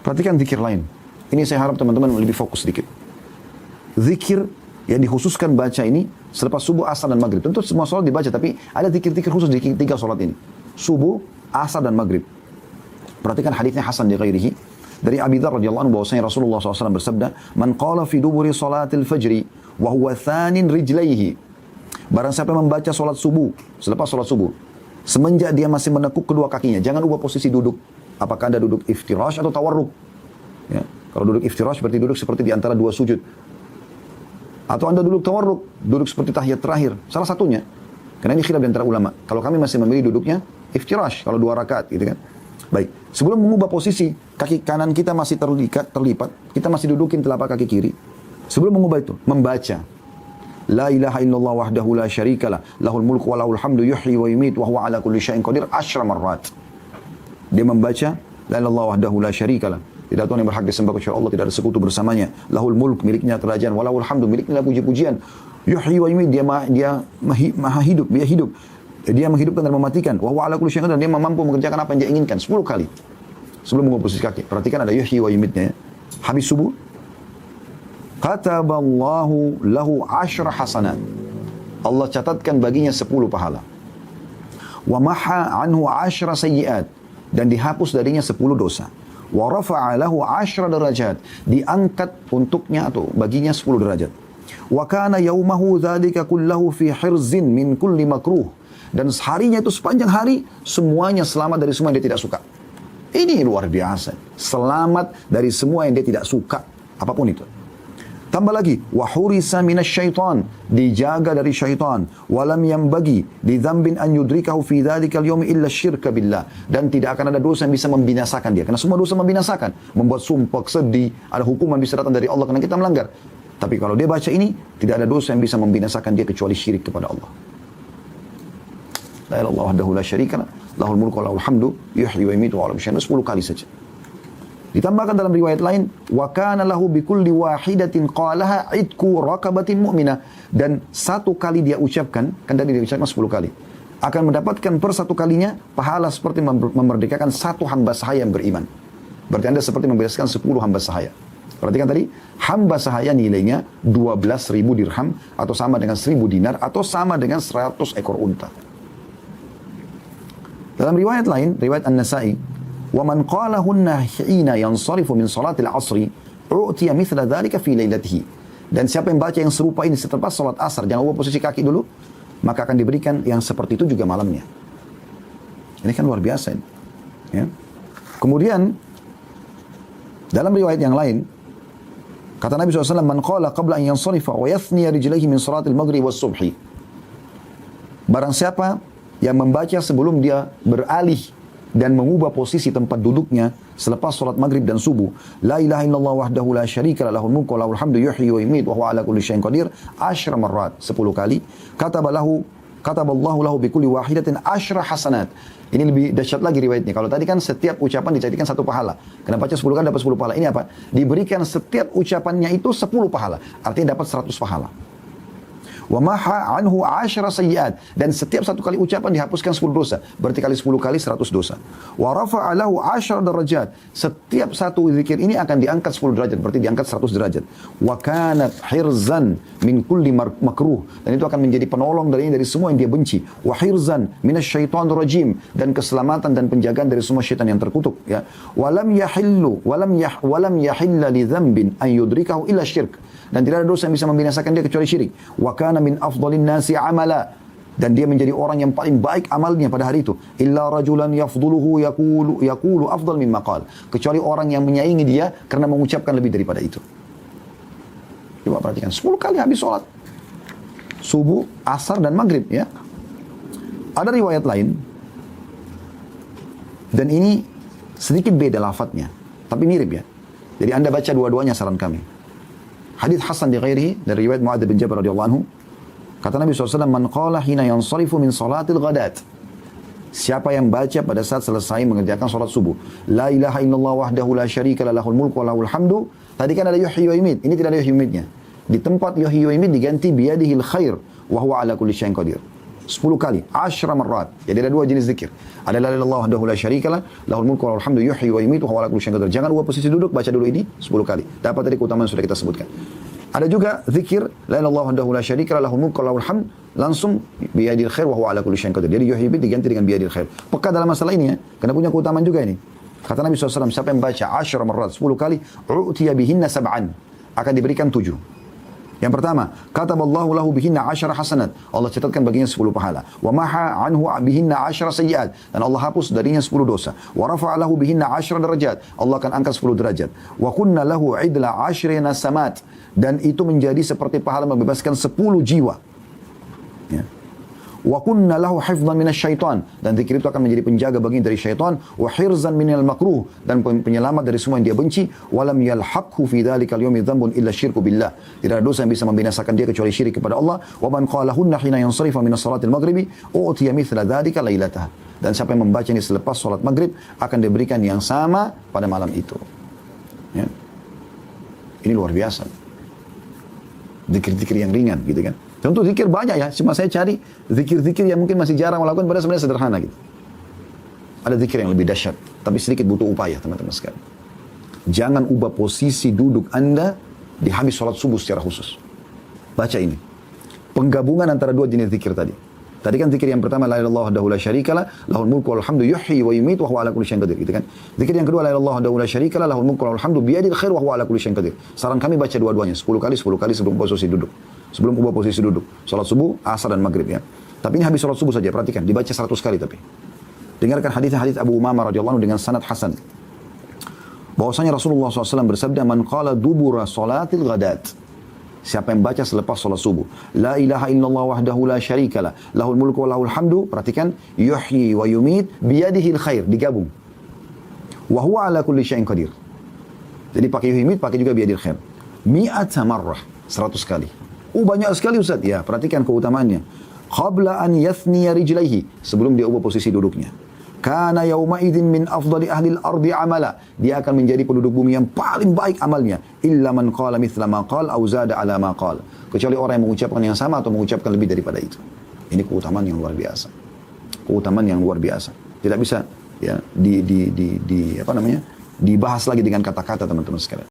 Perhatikan zikir lain. Ini saya harap teman-teman lebih fokus sedikit. Zikir yang dikhususkan baca ini selepas subuh, asar, dan maghrib. Tentu semua sholat dibaca, tapi ada zikir-zikir khusus di 3 sholat ini. Subuh, asar, dan maghrib. Perhatikan hadisnya Hasan di ghairihi. Dari Abi Dzar radhiyallahu anhu bahwasanya Rasulullah SAW bersabda, "Man qala fi duburi salatil fajri wa huwa thanin rijlaihi." Barang siapa yang membaca sholat subuh, selepas sholat subuh, semenjak dia masih menekuk kedua kakinya, jangan ubah posisi duduk. Apakah Anda duduk iftirash atau tawarruk? Ya. Kalau duduk iftirash berarti duduk seperti di antara 2 sujud. Atau Anda duduk tawarruk, duduk seperti tahiyat terakhir. Salah satunya. Karena ini khilaf di antara ulama. Kalau kami masih memilih duduknya iftirash, kalau 2 rakaat gitu kan. Baik, sebelum mengubah posisi, kaki kanan kita masih terlipat, kita masih dudukin telapak kaki kiri. Sebelum mengubah itu, membaca La ilaha illallah wahdahu la syarikalah, lahul mulku wa lahul hamdu yuhyi wa yumiit wa huwa ala kulli syai'in qadir 10 marrat. Dia membaca La ilaha illallah wahdahu la syarikalah, tidak Tuhan yang berhak disembah kecuali Allah, tidak ada sekutu bersamanya. Lahul mulk, miliknya kerajaan, wa lahul hamdu, miliknya puji-pujian. Yuhyi wa yumiit, dia maha hidup, dia hidup. Dia menghidupkan dan mematikan. Wa huwa ala kulli syai'in qadir, dan dia mampu mengerjakan apa yang dia inginkan 10 kali. Sebelum mengubah posisi kaki. Perhatikan ada yuhyi wa yumiitnya ya. Habis subuh, kataballahu lahu 10 hasanat. Allah catatkan baginya 10 pahala. Wa maha anhu 10 sayyi'at, dan dihapus darinya 10 dosa. Wa rafa'a lahu 10 derajat, diangkat untuknya atau baginya 10 derajat. Wa kana yaumahu dzalika kullahu fi hirzin min kulli makruh, dan harinya itu sepanjang hari semuanya selamat dari semua yang dia tidak suka. Ini luar biasa. Selamat dari semua yang dia tidak suka, apapun itu. Tambah lagi, wahurisa minasyaitan, dijaga dari syaitan, walam yambagi lidzambin an yudrikahu fi dzalikal yaumi illa syirka billah, dan tidak akan ada dosa yang bisa membinasakan dia, karena semua dosa membinasakan, membuat sumpah, sedih, ada hukuman bisa datang dari Allah karena kita melanggar. Tapi kalau dia baca ini, tidak ada dosa yang bisa membinasakan dia kecuali syirik kepada Allah. La ilaha illallah wahdahu la syarikalah, lahul mulku wa lahul hamdu yuhyi wa yumiitu wa huwa ala kulli syai'in qadir, 10 kali saja. Ditambahkan dalam riwayat lain, wa kana lahu bikulli wahidatin qalaha idku raqabatin mu'minah, dan 1 kali dia ucapkan, kan tadi dia ucapkan 10 kali, akan mendapatkan per 1 kalinya pahala seperti memerdekakan 1 hamba sahaya yang beriman. Berarti Anda seperti membebaskan 10 hamba sahaya. Perhatikan tadi, hamba sahaya nilainya 12.000 dirham, atau sama dengan 1.000 dinar, atau sama dengan 100 ekor unta. Dalam riwayat lain, riwayat An-Nasa'i, وَمَنْ قَالَهُنَّ حِينَ يَنْصَرِفُ مِنْ صَلَاةِ الْعَصْرِ أُعْتِيَ مِثْلَ ذَلِكَ فِي لَيْلَتِهِ. Dan siapa yang baca yang serupa ini setelah salat asar, jangan ubah posisi kaki dulu, maka akan diberikan yang seperti itu juga malamnya. Ini kan luar biasa ini. Ya. Kemudian dalam riwayat yang lain, kata Nabi SAW, "Man qala qabla an yansarifa wa yathniya rijlaihi min salatil maghrib was subhi." Barang siapa yang membaca sebelum dia beralih dan mengubah posisi tempat duduknya selepas salat maghrib dan subuh, La ilaha illallah wahdahu la syarikalah, lahul mulku wa lahul hamdu yuhyi wa yumiit wa huwa ala kulli syai'in qadir 10 marrat, 10 kali. Kataballahu lahu bikulli wahidatin 10 hasanat. Ini lebih dahsyat lagi riwayatnya. Kalau tadi kan setiap ucapan dijadikan 1 pahala. Karena baca 10 kali dapat 10 pahala. Ini apa? Diberikan setiap ucapannya itu 10 pahala. Artinya dapat 100 pahala. Wa maha anhu 10 sayyi'at, dan setiap 1 kali ucapan dihapuskan 10 dosa, berarti kali 10 kali 100 dosa. Wa rafa'a lahu 10 derajat, setiap 1 zikir ini akan diangkat 10 derajat, berarti diangkat 100 derajat. Wa kanat hirzan min kulli makruh, dan itu akan menjadi penolong dari semua yang dia benci. Wa hirzan minasyaitonir rajim, dan keselamatan dan penjagaan dari semua syaitan yang terkutuk, ya. Walam yahilla li dzambin an yudrikahu illa syirk, dan tidak ada dosa yang bisa membinasakan dia kecuali syirik. Wa kana min afdhalin nasi amala, dan dia menjadi orang yang paling baik amalnya pada hari itu. Illa rajulan yafdhuluhu yaqulu afdal mimma qala, kecuali orang yang menyaingi dia karena mengucapkan lebih daripada itu. Coba perhatikan, 10 kali habis sholat subuh, asar, dan maghrib, ya. Ada riwayat lain, dan ini sedikit beda lafadznya, tapi mirip, ya. Jadi Anda baca dua-duanya, saran kami. Hadits Hasan di ghairihi dari riwayat Mu'adz bin Jabal radhiyallahu anhu, kata Nabi SAW, "Man qala hina yansarifu min salatil ghadat." Siapa yang baca pada saat selesai mengerjakan salat subuh, La ilaha illallah wahdahu la syarikalah, lahul mulku wa lahul hamdu. Tadi kan ada yuhyi wa yumiit, ini tidak ada yuhyi wa yumiitnya. Di tempat yuhyi wa yumiit diganti biyadihil khair wa huwa ala kulli syai'in qadir. 10 kali, 10 marrat. Jadi ada 2 jenis zikir. Ada la ilaha illallah wahdahu la syarikalah, lahul mulku wa lahul hamdu yuhyi wa yumiitu wa huwa ala kulli syai'in qadir. Jangan ubah posisi duduk, baca dulu ini 10 kali. Dapat tadi keutamaan sudah kita sebutkan. Ada juga zikir la ilaha illallah wahdahu la syarikalah, lahul mulku wa lahul hamd, langsung biyadil khair wa huwa ala kulli syai'in qadir. Jadi yuhyi diganti dengan biyadil khair. Peka dalam masalah ini ya, karena punya keutamaan juga ini. Kata Nabi SAW, siapa yang baca 10 marrat, 10 kali, u'tiya bihinna sab'an, akan diberikan 7. Yang pertama, kataballahu lahu bihinna 10 hasanat, Allah catatkan baginya 10 pahala. Wa maha anhu bihinna 10 sayyi'at, dan Allah hapus darinya 10 dosa. Wa rafa'a lahu bihinna 10 derajat, Allah akan angkat 10 derajat. Wa kunna lahu idla 10 nasamat, dan itu menjadi seperti pahala membebaskan 10 jiwa. Ya. Wa kunna lahu hifdhan minasyaitan, dan zikir itu akan menjadi penjaga baginya dari syaitan, wa hirzan minal makruh, dan penyelamat dari semua yang dia benci. Walam yalhaqhu fi dzalikal yaumi dzambun illa syirku billah, tidak ada dosa yang bisa membinasakan dia kecuali syirik kepada Allah. Wa man qalahunna hina yansarifa min salatil maghribi utiya mithla dzalika lailataha, dan siapa yang membacanya selepas salat maghrib akan diberikan yang sama pada malam itu. Ya. Ini luar biasa. Zikir-zikir yang ringan gitu kan. Tentu zikir banyak ya, cuma saya cari zikir-zikir yang mungkin masih jarang melakukan, padahal sebenarnya sederhana gitu. Ada zikir yang lebih dahsyat, tapi sedikit butuh upaya teman-teman sekalian. Jangan ubah posisi duduk Anda di habis sholat subuh secara khusus. Baca ini. Penggabungan antara 2 jenis zikir tadi. Tadi kan zikir yang pertama, la ilaha illallah wahdahu la syarikalah, lahul mulku wa lahul hamdu yuhyi wa yumiitu wa huwa ala kulli syai'in qadir, gitu kan. Zikir yang kedua, la ilaha illallah wahdahu la syarikalah, lahul mulku wa lahul hamdu biyadil khair wa huwa ala kulli syai'in qadir. Saran kami baca dua-duanya, 10 kali sebelum posisi duduk. Sebelum ubah posisi duduk. Salat subuh, asar dan maghrib ya. Tapi ini habis salat subuh saja, perhatikan, dibaca 100 kali tapi. Dengarkan hadis-hadis Abu Umamah radhiyallahu anhu dengan sanad hasan. Bahwasanya Rasulullah SAW bersabda, man qala dubura salatil ghadat, siapa yang baca selepas salat subuh, la ilaha illallah wahdahu la syarikalah, lahul mulku wa lahul hamdu, perhatikan, yuhyi wa yumiit biyadihil khair, digabung. Wa huwa ala kulli syai'in qadir. Jadi pakai yuhyi, pakai juga biyadil khair. Mi'ata marrah, 100 kali. Banyak sekali Ustaz. Ya, perhatikan keutamaannya. Qabla an yathniya rijlaihi, sebelum dia ubah posisi duduknya. Kana yauma idzin min afdali ahli al-ardi amala, dia akan menjadi penduduk bumi yang paling baik amalnya. Illa man qala mithla ma qala aw zada ala ma qala, kecuali orang yang mengucapkan yang sama atau mengucapkan lebih daripada itu. Ini keutamaan yang luar biasa. Keutamaan yang luar biasa. Tidak bisa ya dibahas lagi dengan kata-kata teman-teman sekalian.